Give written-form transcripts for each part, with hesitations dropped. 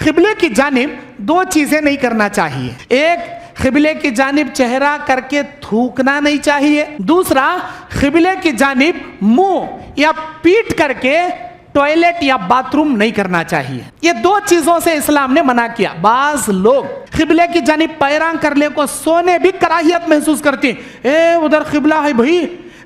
क़िबले की जानिब दो चीज़ें नहीं करना चाहिए। एक, क़िबले की जानिब चेहरा करके थूकना नहीं चाहिए। दूसरा, क़िबले की जानिब मुंह या पीठ करके टॉयलेट या बाथरूम नहीं करना चाहिए। ये दो चीजों से इस्लाम ने मना किया। बाज लोग क़िबले की जानिब पैरां करने को सोने भी कराहियत महसूस करते हैं। ए उधर क़िबला है भाई,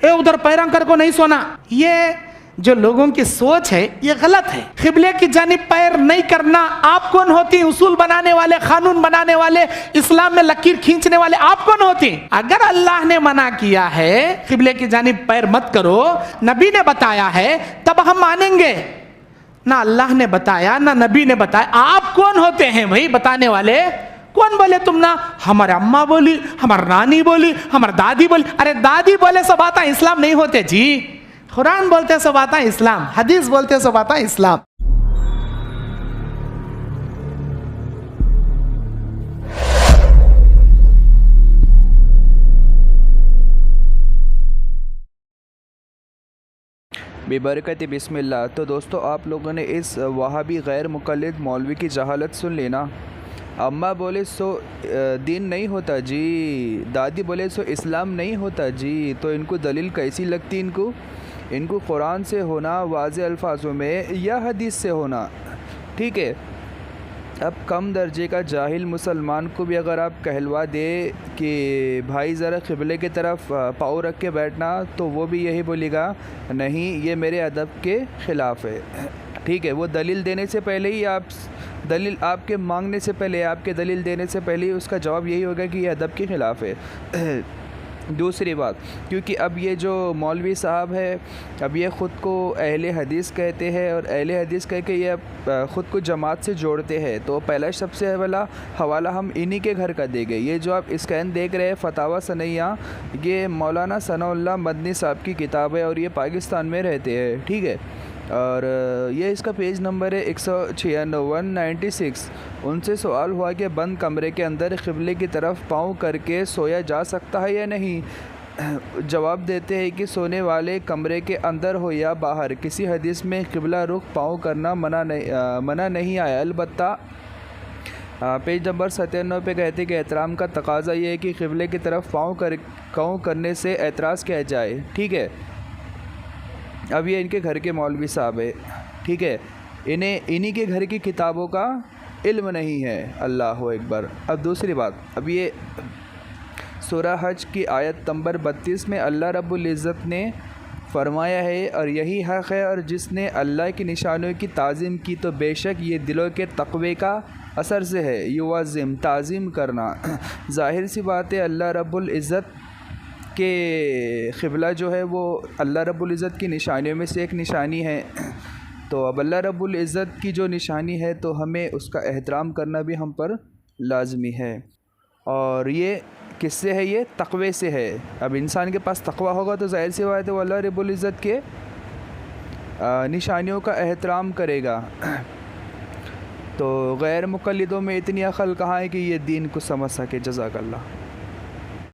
ए उधर पैरां कर को नहीं सोना। ये जो लोगों की सोच है ये गलत है। क़िबले की जानिब पैर नहीं करना, आप कौन होती? उसूल बनाने वाले, कानून बनाने वाले, इस्लाम में लकीर खींचने वाले आप कौन होती? अगर अल्लाह ने मना किया है क़िबले की जानिब पैर मत करो, नबी ने बताया है, तब हम मानेंगे। ना अल्लाह ने बताया ना नबी ने बताया, आप कौन होते हैं भाई बताने वाले? कौन बोले तुम ना? हमारे अम्मा बोली, हमारी नानी बोली, हमारी दादी बोली। अरे दादी बोले सब आता इस्लाम नहीं होते जी। कुरान बोलते सब आता इस्लाम, हदीस बोलते सब आता इस्लाम। बेबरकत बिस्मिल्लाह। तो दोस्तों, आप लोगों ने इस वहाबी गैर मुक़ल्लिद मौलवी की जहालत सुन लेना। अम्मा बोले सो दीन नहीं होता जी, दादी बोले सो इस्लाम नहीं होता जी। तो इनको दलील कैसी लगती? इनको कुरान से होना वाज़े अल्फाजों में या हदीस से होना, ठीक है। अब कम दर्जे का जाहिल मुसलमान को भी अगर आप कहलवा दे कि भाई ज़रा क़िबले की तरफ पाँव रख के बैठना, तो वो भी यही बोलेगा नहीं, ये मेरे अदब के ख़िलाफ़ है, ठीक है। वो दलील देने से पहले ही आपके मांगने से पहले, आपके दलील देने से पहले ही उसका जवाब यही होगा कि ये अदब के ख़िलाफ़ है। दूसरी बात, क्योंकि अब ये जो मौलवी साहब है, अब ये ख़ुद को अहले हदीस कहते हैं और अहले हदीस कह के ये ख़ुद को जमात से जोड़ते हैं। तो पहला सबसे पहला हवाला हम इन्हीं के घर का देंगे। ये जो आप स्कैन देख रहे हैं फतावा सनैया, ये मौलाना सनाउल्लाह मदनी साहब की किताब है और ये पाकिस्तान में रहते हैं, ठीक है। और ये इसका पेज नंबर है 196। उनसे सवाल हुआ कि बंद कमरे के अंदर क़िबले की तरफ पाँव करके सोया जा सकता है या नहीं। जवाब देते हैं कि सोने वाले कमरे के अंदर हो या बाहर, किसी हदीस में क़िबला रुख पाँव करना मना नहीं आया। अलबत्ता पेज नंबर 97 पे कहते कि एहतराम का तकाजा ये है कि क़िबले की तरफ पाँव करने से एतराज़ किया जाए, ठीक है। अब ये इनके घर के मौलवी साहब है, ठीक है। इन्हीं के घर की किताबों का इल्म नहीं है। अल्लाह अकबर। अब दूसरी बात, अब ये सूरह हज की आयत नंबर 32 में अल्लाह रब्बुल इज़्ज़त ने फरमाया है और यही हक़ है, और जिसने अल्लाह की निशानियों की ताज़ीम की तो बेशक ये दिलों के तक़वे का असर से है। युवाज़िम ताज़ीम करना। ज़ाहिर सी बात है, अल्लाह रब्बुल इज़्ज़त के क़िबला जो है वो अल्लाह रब्बुल इज़्ज़त की निशानियों में से एक निशानी है। तो अब अल्लाह रब्बुल इज़्ज़त की जो निशानी है तो हमें उसका एहतराम करना भी हम पर लाज़मी है। और ये किससे है? ये तक़वे से है। अब इंसान के पास तक़वा होगा तो ज़ाहिर सी बात है वो अल्लाह रब्बुल इज़्ज़त के निशानियों का एहतराम करेगा। तो गैर मुक़ल्लिदों में इतनी अक़ल कहाँ है कि ये दीन को समझ सके। जज़ाकल्लाह।